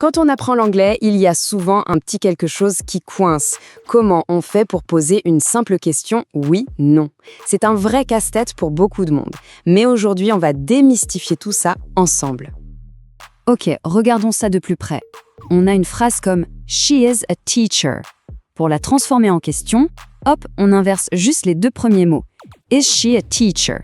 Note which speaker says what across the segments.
Speaker 1: Quand on apprend l'anglais, il y a souvent un petit quelque chose qui coince. Comment on fait pour poser une simple question oui, non? C'est un vrai casse-tête pour beaucoup de monde. Mais aujourd'hui, on va démystifier tout ça ensemble.
Speaker 2: Ok, regardons ça de plus près. On a une phrase comme « She is a teacher ». Pour la transformer en question, hop, on inverse juste les deux premiers mots. « Is she a teacher ?»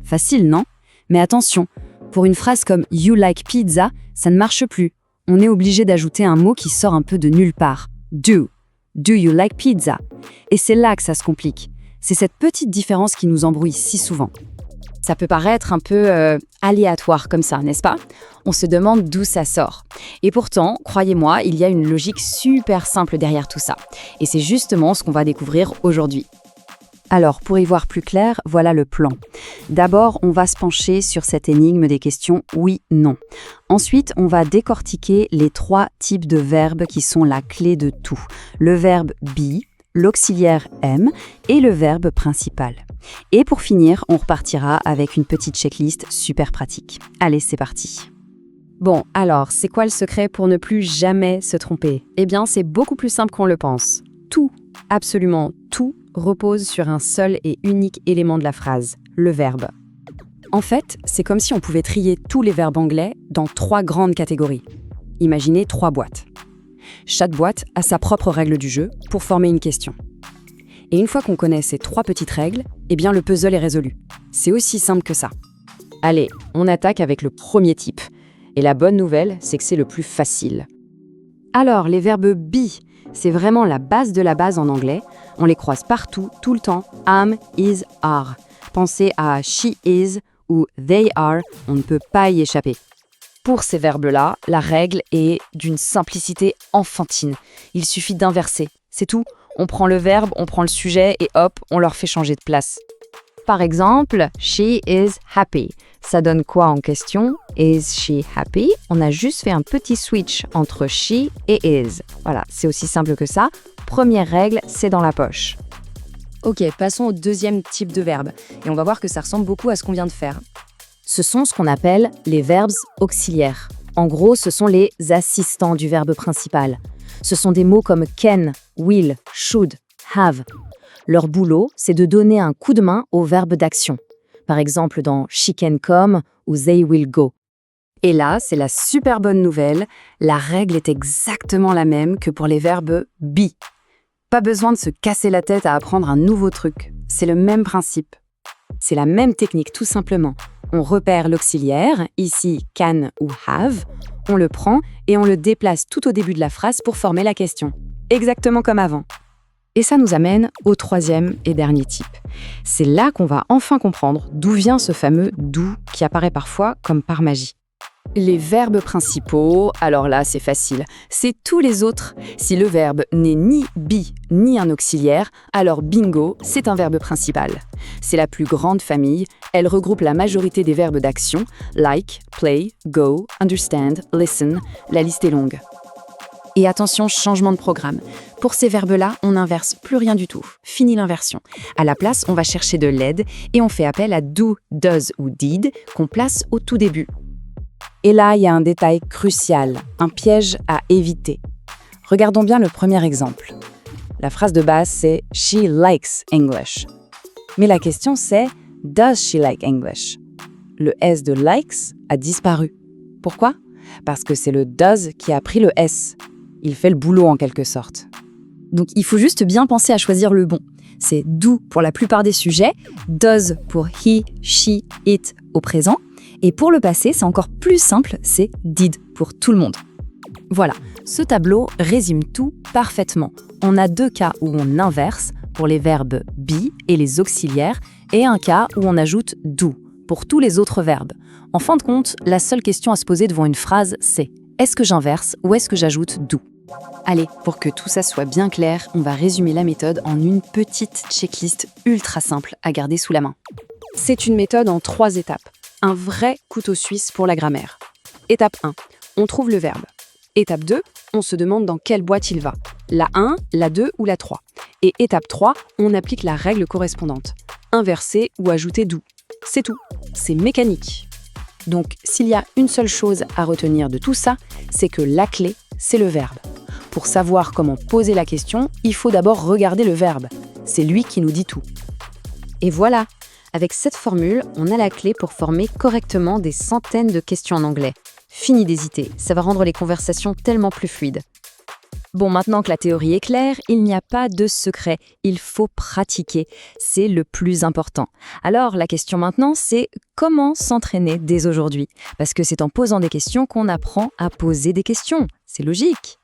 Speaker 2: Facile, non? Mais attention, pour une phrase comme « You like pizza », ça ne marche plus. On est obligé d'ajouter un mot qui sort un peu de nulle part. « Do ». « Do you like pizza ?» Et c'est là que ça se complique. C'est cette petite différence qui nous embrouille si souvent.
Speaker 1: Ça peut paraître un peu aléatoire comme ça, n'est-ce pas? On se demande d'où ça sort. Et pourtant, croyez-moi, il y a une logique super simple derrière tout ça. Et c'est justement ce qu'on va découvrir aujourd'hui.
Speaker 2: Alors, pour y voir plus clair, voilà le plan. D'abord, on va se pencher sur cette énigme des questions oui-non. Ensuite, on va décortiquer les 3 types de verbes qui sont la clé de tout. Le verbe be, l'auxiliaire am et le verbe principal. Et pour finir, on repartira avec une petite checklist super pratique. Allez, c'est parti.
Speaker 1: Bon, alors, c'est quoi le secret pour ne plus jamais se tromper? Eh bien, c'est beaucoup plus simple qu'on le pense. Tout, absolument tout, repose sur un seul et unique élément de la phrase, le verbe. En fait, c'est comme si on pouvait trier tous les verbes anglais dans 3 grandes catégories. Imaginez 3 boîtes. Chaque boîte a sa propre règle du jeu pour former une question. Et une fois qu'on connaît ces 3 petites règles, eh bien le puzzle est résolu. C'est aussi simple que ça. Allez, on attaque avec le premier type. Et la bonne nouvelle, c'est que c'est le plus facile. Alors, les verbes be, c'est vraiment la base de la base en anglais. On les croise partout, tout le temps. Am, is, are. Pensez à she is ou they are, on ne peut pas y échapper. Pour ces verbes-là, la règle est d'une simplicité enfantine. Il suffit d'inverser, c'est tout. On prend le verbe, on prend le sujet et hop, on leur fait changer de place. Par exemple, she is happy. Ça donne quoi en question? Is she happy? On a juste fait un petit switch entre she et is. Voilà, c'est aussi simple que ça. Première règle, c'est dans la poche. Ok, passons au deuxième type de verbe. Et on va voir que ça ressemble beaucoup à ce qu'on vient de faire. Ce sont ce qu'on appelle les verbes auxiliaires. En gros, ce sont les assistants du verbe principal. Ce sont des mots comme can, will, should, have. Leur boulot, c'est de donner un coup de main au verbe d'action. Par exemple dans she can come ou they will go. Et là, c'est la super bonne nouvelle, la règle est exactement la même que pour les verbes be. Pas besoin de se casser la tête à apprendre un nouveau truc. C'est le même principe. C'est la même technique tout simplement. On repère l'auxiliaire, ici can ou have, on le prend et on le déplace tout au début de la phrase pour former la question. Exactement comme avant. Et ça nous amène au 3e et dernier type. C'est là qu'on va enfin comprendre d'où vient ce fameux « do » qui apparaît parfois comme par magie. Les verbes principaux, alors là c'est facile, c'est tous les autres. Si le verbe n'est ni be ni un auxiliaire, alors bingo, c'est un verbe principal. C'est la plus grande famille, elle regroupe la majorité des verbes d'action, like, play, go, understand, listen, la liste est longue. Et attention, changement de programme. Pour ces verbes-là, on n'inverse plus rien du tout. Fini l'inversion. À la place, on va chercher de l'aide et on fait appel à do, does ou did qu'on place au tout début. Et là, il y a un détail crucial, un piège à éviter. Regardons bien le premier exemple. La phrase de base, c'est « She likes English ». Mais la question, c'est « Does she like English ?» Le S de « likes » a disparu. Pourquoi? Parce que c'est le « does » qui a pris le S. Il fait le boulot en quelque sorte. Donc il faut juste bien penser à choisir le bon. C'est « do » pour la plupart des sujets, « does » pour « he, she, it » au présent, et pour le passé, c'est encore plus simple, c'est « did » pour tout le monde. Voilà, ce tableau résume tout parfaitement. On a 2 cas où on inverse pour les verbes « be » et les auxiliaires, et un cas où on ajoute « do » pour tous les autres verbes. En fin de compte, la seule question à se poser devant une phrase, c'est « est-ce que j'inverse ou est-ce que j'ajoute « do » ?» Allez, pour que tout ça soit bien clair, on va résumer la méthode en une petite checklist ultra simple à garder sous la main. C'est une méthode en 3 étapes. Un vrai couteau suisse pour la grammaire. Étape 1, on trouve le verbe. Étape 2, on se demande dans quelle boîte il va. La 1, la 2 ou la 3. Et étape 3, on applique la règle correspondante. Inverser ou ajouter do. C'est tout. C'est mécanique. Donc, s'il y a une seule chose à retenir de tout ça, c'est que la clé,
Speaker 3: c'est le verbe. Pour savoir comment poser la question, il faut d'abord regarder le verbe. C'est lui qui nous dit tout.
Speaker 1: Et voilà, avec cette formule, on a la clé pour former correctement des centaines de questions en anglais. Fini d'hésiter, ça va rendre les conversations tellement plus fluides.
Speaker 2: Bon, maintenant que la théorie est claire, il n'y a pas de secret. Il faut pratiquer. C'est le plus important. Alors, la question maintenant, c'est comment s'entraîner dès aujourd'hui? Parce que c'est en posant des questions qu'on apprend à poser des questions. C'est logique.